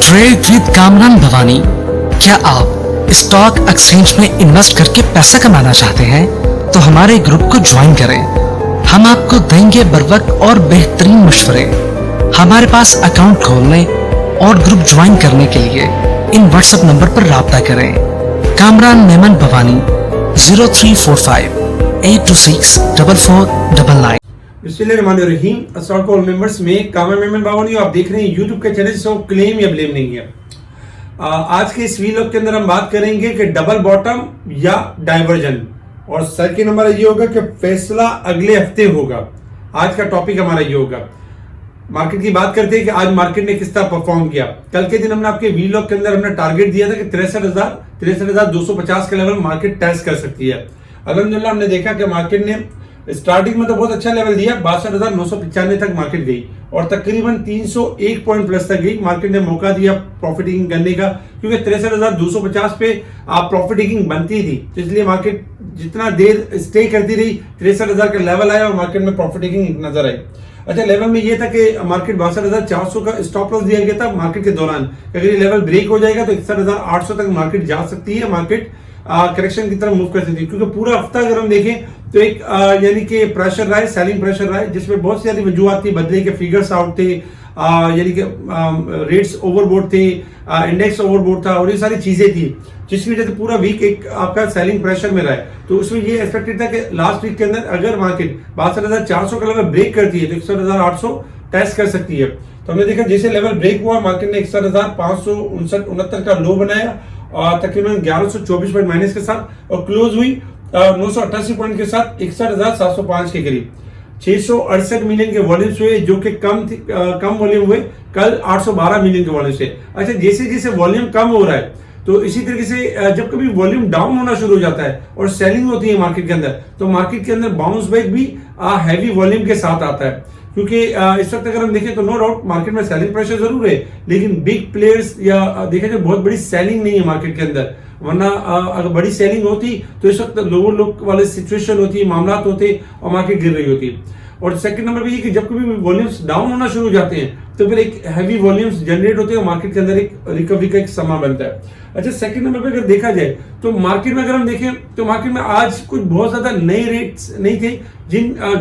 Trade with Kamran Bhavani. क्या आप stock exchange में इन्वेस्ट करके पैसा कमाना चाहते हैं तो हमारे ग्रुप को ज्वाइन करें। हम आपको देंगे बर वक्त और बेहतरीन मशवरे। हमारे पास अकाउंट खोलने और ग्रुप ज्वाइन करने के लिए इन व्हाट्सएप नंबर पर राब्ता करें। कामरान मेमन भवानी 0345 826 4499। बिस्मिल्लाहिर्रहमानिर्रहीम। अस्सलाम वालेकुम मेंबर्स में कामरान मेमन भवानी आप देख रहे हैं यूट्यूब के चैनल से। क्लेम या ब्लेम नहीं है। आज के इस वीलॉग के अंदर हम बात करेंगे कि डबल बॉटम या डाइवर्जन, और सेकंड नंबर ये होगा कि फैसला अगले हफ्ते होगा। आज का टॉपिक हमारा ये होगा। मार्केट की बात करते हैं कि आज मार्केट ने किस तरह परफॉर्म किया। कल के दिन हमने आपके वीलॉग के अंदर हमने टारगेट दिया था कि 63,250 का लेवल मार्केट टेस्ट कर सकती है। अल्हम्दुलिल्लाह हमने देखा कि मार्केट ने स्टार्टिंग में तो बहुत अच्छा लेवल दिया, 62,995 तक मार्केट गई और तकरीबन 301 पॉइंट प्लस तक गई। मार्केट ने मौका दिया प्रॉफिट टेकिंग करने का, क्योंकि 63,250 पे आप प्रॉफिट टेकिंग बनती थी, तो इसलिए मार्केट जितना देर स्टे करती रही 63,000 का लेवल आया और मार्केट में प्रॉफिट टेकिंग नजर आई। अच्छा, लेवल में ये था कि मार्केट 62,400 का स्टॉप लॉस दिया गया था मार्केट के दौरान। अगर ये लेवल ब्रेक हो जाएगा तो 61,800 तक मार्केट जा सकती है। मार्केट करेक्शन की तरफ मूव कर सकती है, क्योंकि पूरा हफ्ता अगर हम देखें तो एक यानी कि प्रेशर रहा है, सेलिंग प्रेशर रहा है, जिसमें बहुत सारी वजूहत थी। बदले के फिगर्स आउट थे, यानी कि रेट्स ओवरबोर्ड थे, इंडेक्स ओवरबोर्ड था और ये सारी चीजें थी, जिसकी वजह से पूरा वीक एक आपका सेलिंग प्रेशर में रहा है। तो उसमें ये एक्सपेक्टेड था कि लास्ट वीक के अंदर अगर मार्केट 62,400 का लेवल ब्रेक करती है तो 61,800 टेस्ट कर सकती है। तो हमने देखा जैसे लेवल ब्रेक हुआ, मार्केट ने 61,569 का लो बनाया और तकरीबन 1124 पॉइंट माइनस के साथ, और क्लोज हुई 988 पॉइंट के साथ 61,705 के करीब। 668 मिलियन के वॉल्यूम्स हुए, जो कि कम वॉल्यूम हुए। कल 812 मिलियन के वॉल्यूम्स थे। अच्छा, जैसे जैसे वॉल्यूम कम हो रहा है तो इसी तरीके से जब कभी वॉल्यूम डाउन होना शुरू हो जाता है और सेलिंग होती है मार्केट के अंदर, तो मार्केट के अंदर बाउंस बैक भी हैवी वॉल्यूम के साथ आता है। क्योंकि इस वक्त अगर हम देखें तो नो डाउट मार्केट में सेलिंग प्रेशर जरूर है, लेकिन बिग प्लेयर्स या देखें तो बहुत बड़ी सेलिंग नहीं है मार्केट के अंदर। वरना अगर बड़ी सेलिंग होती तो इस वक्त लोअर लुक वाली सिचुएशन होती, मामला होते और मार्केट गिर रही होती। और सेकंड नंबर पे ये कि जब कभी वॉल्यूम्स डाउन होना शुरू हो जाते हैं तो फिर एक हैवी वॉल्यूम्स जनरेट होते हैं और मार्केट के अंदर एक रिकवरी का एक समय बनता है। अच्छा, सेकंड नंबर पे अगर देखा जाए तो मार्केट में अगर हम देखें तो मार्केट में आज कुछ बहुत ज्यादा नए रेट्स नहीं थे।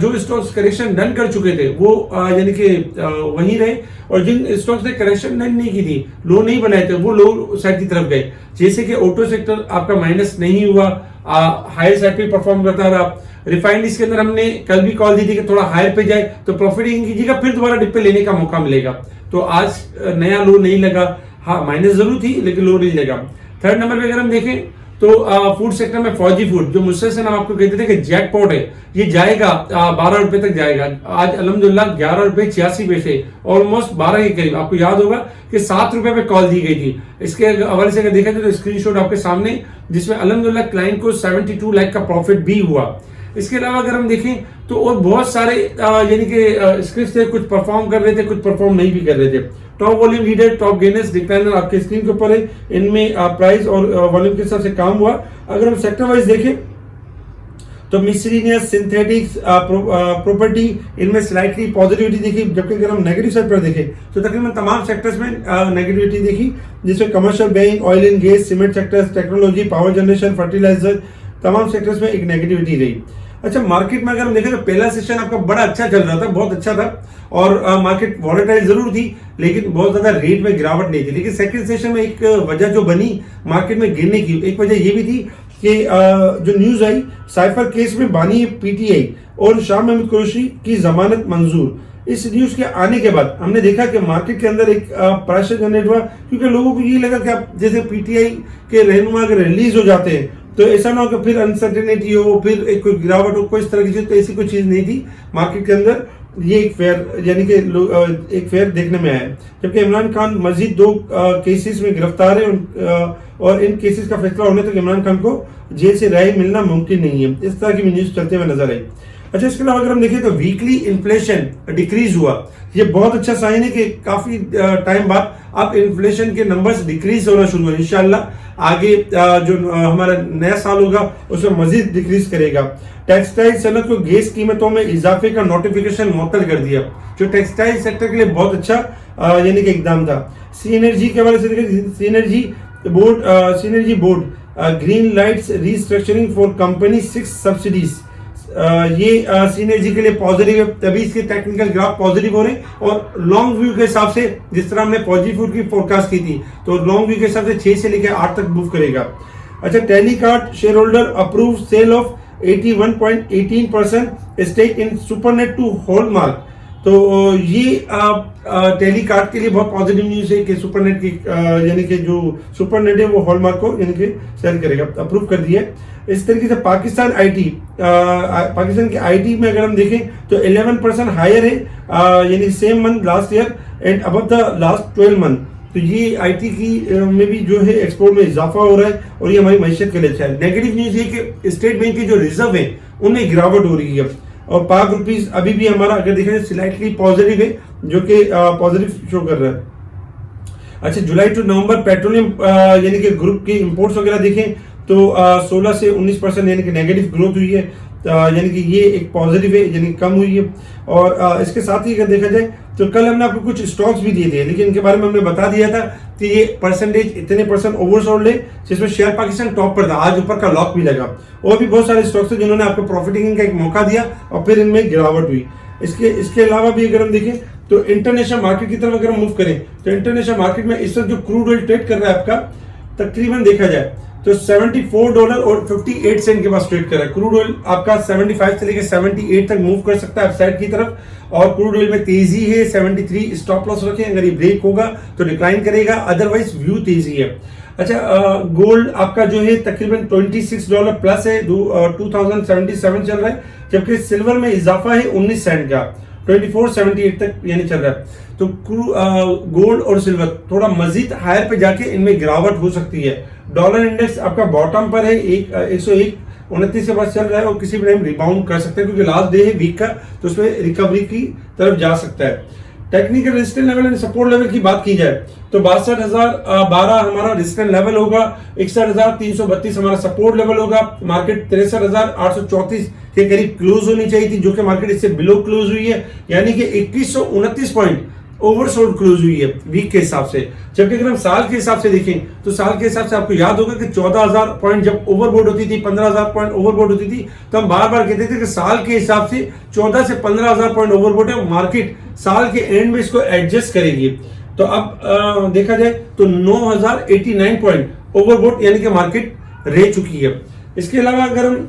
जो स्टॉक्स करेक्शन डन कर चुके थे वो यानी कि वहीं रहे, और जिन स्टॉक्स ने करेक्शन डन नहीं की थी, लो नहीं बनाए थे, वो लो साइड की तरफ गए। जैसे कि ऑटो सेक्टर आपका माइनस नहीं हुआ, हायर साइड पे परफॉर्म करता रहा। रिफाइनरीज के अंदर हमने कल भी कॉल दी थी कि थोड़ा हायर पे जाए तो प्रॉफिट कीजिएगा, फिर दोबारा डिप पे लेने का मौका मिलेगा। तो आज नया लो नहीं लगा, हाँ माइनस जरूर थी लेकिन लो नहीं लगा। थर्ड नंबर पे अगर हम देखें तो फूड सेक्टर में फौजी फूड, जो मुझसे हम आपको कहते थे कि जैकपॉट है, ये जाएगा 12 रुपए तक जाएगा। आज अल्हम्दुलिल्लाह 11 रुपए 86 पैसे, ऑलमोस्ट 12 के करीब। आपको याद होगा कि 7 रुपए पे कॉल दी गई थी। इसके हवाले से अगर देखा जाए तो स्क्रीनशॉट आपके सामने, जिसमें अल्हम्दुलिल्लाह क्लाइंट को 72 लाख का प्रॉफिट भी हुआ। इसके अलावा अगर हम देखें तो और बहुत सारे यानी कि स्क्रिप्ट थे, कुछ परफॉर्म कर रहे थे, कुछ परफॉर्म नहीं भी कर रहे थे। Top volume leader, top gainers, decliner आपके स्क्रीन के ऊपर है। इनमें प्राइस और वॉल्यूम के हिसाब से काम हुआ। अगर हम सेक्टर वाइज देखें तो मिसलिनियस, सिंथेटिक्स, प्रॉपर्टी, इनमें स्लाइटली पॉजिटिविटी देखी, जबकि अगर हम नेगेटिव साइड पर देखें तो तकरीबन तमाम सेक्टर्स में नेगेटिविटी देखी, जिसमें commercial bank, oil and gas, cement sectors, technology, power generation, fertiliser, तमाम सेक्टर्स में एक नेगेटिविटी रही। अच्छा, मार्केट में अगर हम देखें तो पहला सेशन आपका बड़ा अच्छा चल रहा था, बहुत अच्छा था, और मार्केट वॉलेटाइल जरूर थी लेकिन बहुत ज्यादा रेट में गिरावट नहीं थी। लेकिन सेकंड सेशन में एक वजह जो बनी मार्केट में गिरने की, एक वजह ये भी थी कि जो न्यूज आई साइफर केस में बानी पीटीआई और शाह महमूद कुरैशी की जमानत मंजूर। इस न्यूज के आने के बाद हमने देखा कि मार्केट के अंदर एक प्रेशर जनरेट हुआ, क्योंकि लोगों को ये लगा कि आप जैसे पीटीआई के रहनुमा अगर रिलीज हो जाते हैं तो ऐसा ना हो कि फिर अनसर्टेनिटी हो, फिर एक कोई गिरावट हो, कोई इस तरह की चीज। तो ऐसी कोई चीज नहीं थी मार्केट के अंदर। ये एक फेयर यानी कि एक फेयर देखने में आया। जबकि इमरान खान मजीद 2 केसेस में गिरफ्तार है और इन केसेस का फैसला होने तक इमरान खान को जेल से राय मिलना मुमकिन नहीं है। इस तरह की न्यूज चलते हुए नजर आई। अच्छा, इसके अलावा अगर हम देखें तो वीकली इन्फ्लेशन डिक्रीज हुआ। ये बहुत अच्छा साइन है कि काफी टाइम बाद अब इन्फ्लेशन के नंबर्स डिक्रीज होना शुरू हुए। इंशाल्लाह आगे जो हमारा नया साल होगा उसमें मजीद डिक्रीज करेगा। टेक्सटाइल सनत को गैस कीमतों में इजाफे का नोटिफिकेशन मुअत्तल कर दिया, जो टेक्सटाइल सेक्टर के लिए बहुत अच्छा यानी कि एकदम था। सीएनजी के हवाले से देखें, CNG board green lights restructuring for company 6 subsidies. ये सीएनजी के लिए पॉजिटिव है, तभी इसके टेक्निकल ग्राफ पॉजिटिव हो रहे हैं। और लॉन्ग व्यू के हिसाब से जिस तरह हमने पॉजिटिव की फोरकास्ट की थी, तो लॉन्ग व्यू के हिसाब से 6 से लेकर 8 तक मूव करेगा। अच्छा, Telecart shareholder approve sale of 81.18% stake in Supernet to Hallmark. तो ये टेलीकार्ट के लिए बहुत पॉजिटिव न्यूज है कि सुपरनेट की यानी कि जो सुपरनेट है वो हॉलमार्क को यानी कि सेल करेगा, अप्रूव कर दिया है। इस तरीके से पाकिस्तान पाकिस्तान के आईटी में अगर हम देखें तो 11% हायर है यानी same month last year and above the last 12 month. तो ये आईटी की में भी जो है एक्सपोर्ट में इजाफा हो रहा है और ये हमारी मैशियत के लिए अच्छा है। नेगेटिव न्यूज ये कि स्टेट बैंक के जो रिजर्व है उनमें गिरावट हो रही है और पाक रुपीज अभी भी हमारा अगर देखें स्लाइटली पॉजिटिव है, जो कि पॉजिटिव शो कर रहा है। अच्छा, जुलाई टू नवंबर पेट्रोलियम यानी कि ग्रुप के इंपोर्ट्स वगैरह देखें तो 16 से 19% यानी कि नेगेटिव ग्रोथ हुई है, यानी कि ये एक पॉजिटिव है यानी कम हुई है। और इसके साथ ही अगर देखा जाए तो कल हमने आपको कुछ स्टॉक्स भी दिए थे, लेकिन इनके बारे में हमने बता दिया था कि ये परसेंटेज इतने % ओवरसोल्ड है, जिसमें शेयर पाकिस्तान टॉप पर था, आज ऊपर का लॉक भी लगा। और भी बहुत सारे स्टॉक्स थे जिन्होंने आपको प्रॉफिटिंग का एक मौका दिया और फिर इनमें गिरावट हुई। इसके अलावा भी अगर हम देखें तो इंटरनेशनल मार्केट की तरफ अगर हम मूव करें तो इंटरनेशनल मार्केट में इस वक्त जो क्रूड ऑयल ट्रेड कर रहा है आपका, तकरीबन देखा जाए तो $74.58 के पास ट्रेड कर रहा है। क्रूड ऑयल आपका 75 से लेकर 78 तक मूव कर सकता है अपसाइड की तरफ, और क्रूड ऑयल में तेजी है। 73 स्टॉप लॉस रखें, अगर ये ब्रेक होगा तो डिक्लाइन करेगा, अदरवाइज व्यू तेजी है। अच्छा, गोल्ड आपका जो है तकरीबन $26 प्लस है, 2077 चल रहा है, जबकि सिल्वर में इजाफा है 19 सेंट का, 2478 तक यानी चल रहा है। तो गोल्ड और सिल्वर थोड़ा मजीद हायर पे जाके इनमें गिरावट हो सकती है। डॉलर इंडेक्स आपका बॉटम पर है, 101.29 के पास चल रहा है और किसी भी टाइम रिबाउंड कर सकता है, क्योंकि लास्ट डे है वीक का, तो उसमें रिकवरी की तरफ जा सकता है। Technical resistance level and support level की बात की जाए तो 62,012 हमारा रेजिस्टेंस लेवल होगा, 61,332 हमारा सपोर्ट लेवल होगा। मार्केट 63,834 के करीब क्लोज होनी चाहिए थी, जो कि मार्केट इससे बिलो क्लोज हुई है, यानी कि 2129 पॉइंट ओवरसोल्ड क्लोज हुई है वीक के हिसाब से। जबकि अगर हम साल के हिसाब से देखें तो साल के हिसाब से आपको याद होगा कि 14,000 पॉइंट जब ओवरबोर्ड होती थी, 15,000 पॉइंट ओवरबोर्ड होती थी, तो हम बार बार कहते थे कि साल के हिसाब से 14 से 15,000 पॉइंट ओवरबोर्ड है, मार्केट साल के एंड में इसको एडजस्ट करेगी। तो अब देखा जाए तो 9,089 पॉइंट ओवरबोर्ड यानी कि मार्केट रह चुकी है। इसके अलावा अगर हम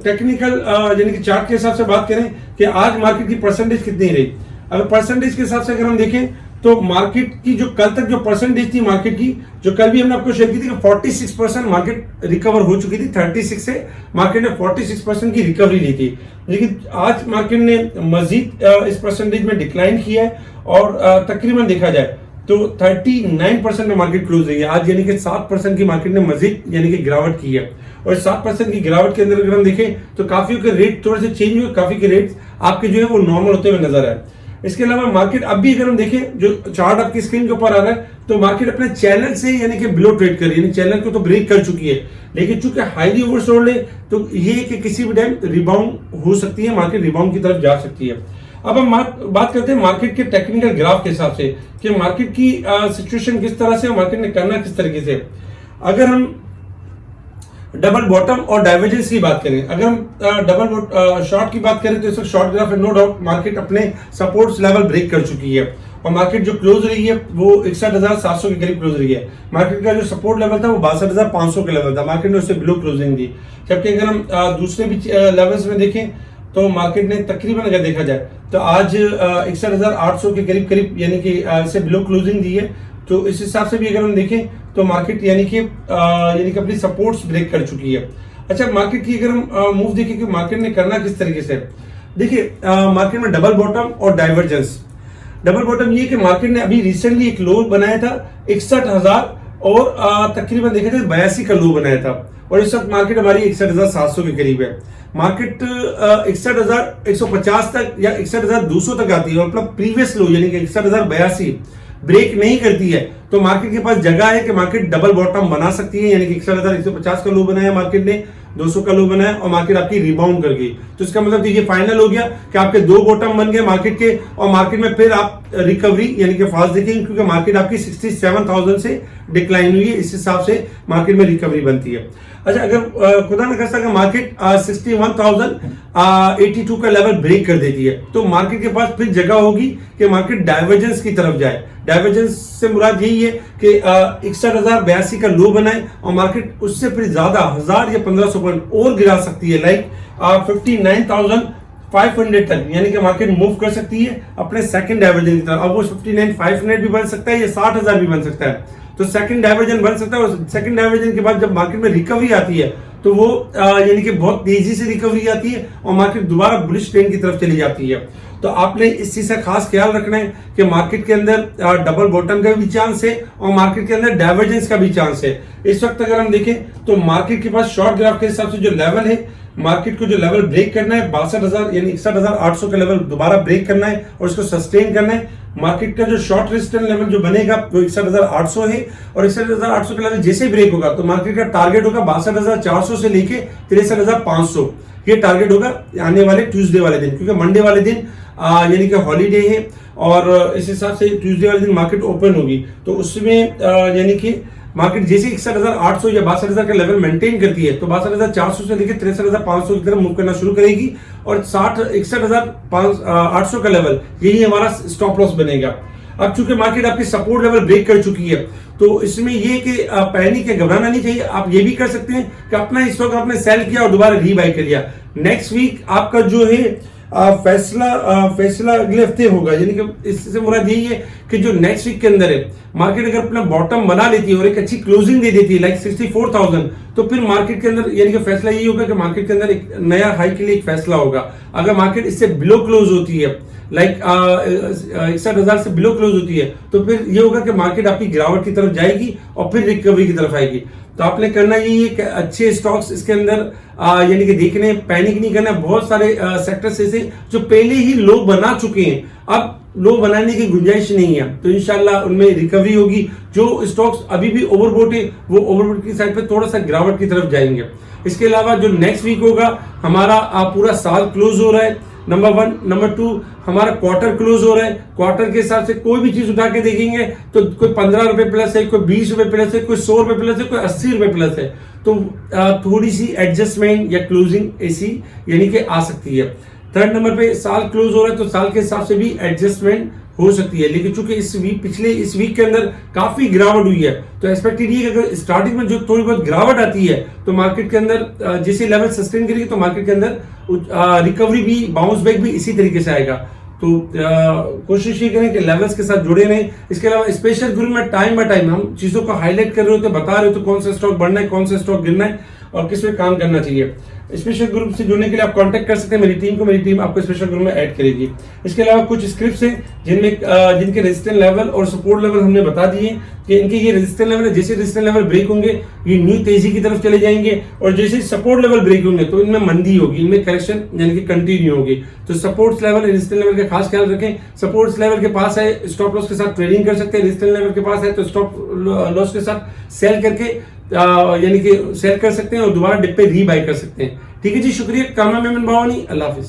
टेक्निकल यानी कि चार्ट के हिसाब से बात करें कि आज मार्केट की परसेंटेज कितनी रही, अगर परसेंटेज के हिसाब से अगर हम देखें तो मार्केट की जो कल तक जो परसेंटेज थी मार्केट की, जो कल भी हमने आपको शेयर की थी कि 46% मार्केट रिकवर हो चुकी थी, 36 से मार्केट ने 46% की रिकवरी ली थी। लेकिन आज मार्केट ने मजीद इस परसेंटेज में डिक्लाइन किया है और तकरीबन देखा जाए तो 39% में मार्केट क्लोज रही है आज, यानी कि 7% की मार्केट ने मजीद यानी कि गिरावट की है। और 7% की गिरावट के अंदर अगर हम देखें तो काफी के रेट थोड़े से चेंज हुए, काफी के रेट आपके जो है वो नॉर्मल होते हुए नजर आए। इसके अलावा मार्केट अब भी अगर हम देखें, जो चार्ट आपकी स्क्रीन के ऊपर आ रहा है, तो मार्केट अपने चैनल से यानी कि बिलो ट्रेड कर रही है, यानी चैनल को तो ब्रेक कर चुकी है, लेकिन चूंकि हाईली ओवरसोल्ड है तो ये कि किसी भी टाइम रिबाउंड हो सकती है, मार्केट रिबाउंड की तरफ जा सकती है। अब हम बात करते हैं मार्केट के टेक्निकल ग्राफ के हिसाब से कि मार्केट की सिचुएशन किस तरह से, मार्केट ने करना किस तरीके से। अगर हम डबल बॉटम और डाइवर्जेंस की बात करें, अगर हम डबल शॉर्ट की बात करें तो इस वक्त शॉर्ट ग्राफ है, नो डाउट मार्केट अपने सपोर्ट्स लेवल ब्रेक कर चुकी है और मार्केट जो क्लोज रही है वो 61,700 के करीब क्लोज रही है। मार्केट का जो सपोर्ट लेवल था वो 62,500 के लेवल था, मार्केट ने उससे बिलो क्लोजिंग दी। जबकि अगर हम दूसरे भी लेवल्स में देखें तो मार्केट ने तकरीबन अगर देखा जाए तो आज 61,800 के करीब यानी कि इससे बिलो क्लोजिंग दी है। तो इस हिसाब से भी अगर हम देखें तो मार्केट यानी कि अपनी सपोर्ट्स ब्रेक कर चुकी है। अच्छा, मार्केट की अगर हम मूव देखें कि मार्केट ने करना किस तरीके से, देखिए मार्केट में डबल बॉटम और डाइवर्जेंस। डबल बॉटम ये कि मार्केट ने अभी रिसेंटली एक लो बनाया था 61,000 और तकरीबन देखा जाए 82 का लो बनाया था, और इस वक्त मार्केट हमारी 61,700 के करीब है। मार्केट 61,150 तक या 61,200 तक आती है और मतलब प्रीवियस लो यानी कि 61,082 ब्रेक नहीं करती है तो मार्केट के पास जगह है कि मार्केट डबल बॉटम बना सकती है, यानी कि 61,150 का लो बनाया मार्केट ने, 200 का लो बनाया और मार्केट आपकी रिबाउंड कर गई। तो इसका मतलब ये फाइनल हो गया कि आपके 2 बॉटम बन गए मार्केट के, और मार्केट में फिर आप रिकवरी यानी कि फास्ट देखेंगे, क्योंकि मार्केट आपकी 67,000 से डिक्लाइन हुई है, इस हिसाब से मार्केट में रिकवरी बनती है। अच्छा, अगर खुदा न खास्ता मार्केट 61,082 का लेवल ब्रेक कर देती है तो मार्केट के पास फिर जगह होगी कि मार्केट डाइवर्जेंस की तरफ जाए। डाइवर्जेंस से मुराद यही है कि 61,082 का लो बनाए और मार्केट उससे फिर ज्यादा 1000 या 1500 पॉइंट और गिरा सकती है, लाइक 59,500 तक, यानी कि मार्केट मूव कर सकती है अपने सेकंड डाइवर्जन की तरफ। अब वो 59,500 भी बन सकता है या 60,000 भी बन सकता है, तो सेकंड डाइवर्जन बन सकता है। और सेकंड डाइवर्जन के बाद जब मार्केट में रिकवरी आती है तो वो यानी कि बहुत तेजी से रिकवरी आती है और मार्केट दोबारा बुलिश ट्रेंड की तरफ चली जाती है। तो आपने इस चीज का खास ख्याल रखना है कि मार्केट के अंदर डबल बॉटम का भी चांस है और मार्केट के अंदर डाइवर्जेंस का भी चांस है। इस वक्त अगर हम देखें तो मार्केट के पास शॉर्ट ग्राफ के हिसाब से जो लेवल है, मार्केट को जो लेवल ब्रेक करना है 62,000 यानी 61,800 का लेवल दोबारा ब्रेक करना है और इसको सस्टेन करना है। मार्केट का जो शॉर्ट रेजिस्टेंस लेवल जो बनेगा वो 61,800 है और 61,800 का लेवल जैसे ब्रेक होगा तो मार्केट का टारगेट होगा 62,400 से लेके 63,500। ये टारगेट होगा आने वाले ट्यूसडे वाले दिन, क्योंकि मंडे वाले दिन यानी कि हॉलीडे है और इस हिसाब से ट्यूसडे वाले दिन मार्केट ओपन होगी। तो उसमें यानी कि मार्केट जैसे 61,800 या 62,000 का लेवल मेंटेन करती है तो 62,400 से लेकर 63,500 की तरफ मूव करना शुरू करेगी और 61,800 का लेवल यही हमारा स्टॉप लॉस बनेगा। अब चूंकि मार्केट आपकी सपोर्ट लेवल ब्रेक कर चुकी है तो इसमें ये कि पैनिक या घबराना नहीं चाहिए। आप ये भी कर सकते हैं कि अपना स्टॉक आपने सेल किया और दोबारा रीबाई कर लिया। नेक्स्ट वीक आपका जो है फैसला अगले हफ्ते होगा, यानी कि इससे मुराद यही है कि जो नेक्स्ट वीक के अंदर है मार्केट अगर अपना बॉटम बना लेती है और एक अच्छी क्लोजिंग दे देती है लाइक 64,000 तो फिर मार्केट के अंदर यानी कि फैसला यही होगा कि मार्केट के अंदर एक नया हाई के लिए एक फैसला होगा। अगर मार्केट इससे बिलो क्लोज होती है लाइक 61,000 से बिलो क्लोज होती है तो फिर ये होगा कि मार्केट आपकी गिरावट की तरफ जाएगी और फिर रिकवरी की तरफ आएगी। तो आपने करना यही है कि अच्छे स्टॉक्स इसके अंदर यानी कि देखने, पैनिक नहीं करना। बहुत सारे सेक्टर्स ऐसे जो पहले ही लो बना चुके हैं, अब लो बनाने की गुंजाइश नहीं है, तो इंशाल्लाह उनमें रिकवरी होगी। जो स्टॉक्स अभी भी ओवरबोट है वो ओवरबोट की साइड पे थोड़ा सा गिरावट की तरफ जाएंगे। इसके अलावा जो नेक्स्ट वीक होगा हमारा पूरा साल क्लोज हो रहा है, नंबर 1। नंबर 2 हमारा क्वार्टर क्लोज हो रहा है। क्वार्टर के हिसाब से कोई भी चीज उठा के देखेंगे तो कोई 15 रुपए प्लस है, कोई 20 रुपए प्लस है, कोई 100 रुपए प्लस है, कोई 80 रुपए प्लस है। तो थोड़ी सी एडजस्टमेंट या क्लोजिंग ऐसी यानी कि आ सकती है। थर्ड नंबर पे साल क्लोज हो रहा है तो साल के हिसाब से भी एडजस्टमेंट हो सकती है, लेकिन चूंकि इस वीक के अंदर काफी गिरावट हुई है तो एक्सपेक्टेड ये कि अगर स्टार्टिंग में जो थोड़ी बहुत गिरावट आती है तो मार्केट के अंदर जैसे लेवल सस्टेन करेगी तो मार्केट के अंदर रिकवरी भी, बाउंस बैक भी इसी तरीके से आएगा। तो कोशिश ये करें कि लेवल्स के साथ जुड़े रहें। इसके अलावा स्पेशल ग्रुप में टाइम बाय टाइम हम चीजों को हाईलाइट कर रहे होते, बता रहे होते कौन सा स्टॉक बढ़ना है, कौन सा स्टॉक गिरना है और किस पे काम करना चाहिए। स्पेशल ग्रुप से जुड़ने के लिए आप कांटेक्ट कर सकते हैं मेरी टीम को, मेरी टीम आपको स्पेशल ग्रुप में ऐड करेगी। इसके अलावा कुछ स्क्रिप्ट्स हैं जिनके रेजिस्टेंस लेवल और सपोर्ट लेवल हमने बता दिए कि इनके ये रेजिस्टेंस लेवल है, जैसे रेजिस्टेंस लेवल ब्रेक होंगे ये न्यू तेजी की तरफ चले जाएंगे और जैसे सपोर्ट लेवल ब्रेक होंगे तो इनमें मंदी होगी, इनमें करेक्शन यानी कि कंटिन्यू होगी। तो सपोर्ट लेवल रेजिस्टेंस लेवल का खास ख्याल रखें। सपोर्ट लेवल के पास है स्टॉप लॉस के साथ ट्रेडिंग कर सकते हैं, रेजिस्टेंस लेवल के पास है तो स्टॉप लॉस के साथ सेल करके यानी कि सेल कर सकते हैं और दोबारा डिप पे रीबाई कर सकते हैं। ठीक है जी, शुक्रिया। कामना मेमन बावानी, अल्लाह हाफिज।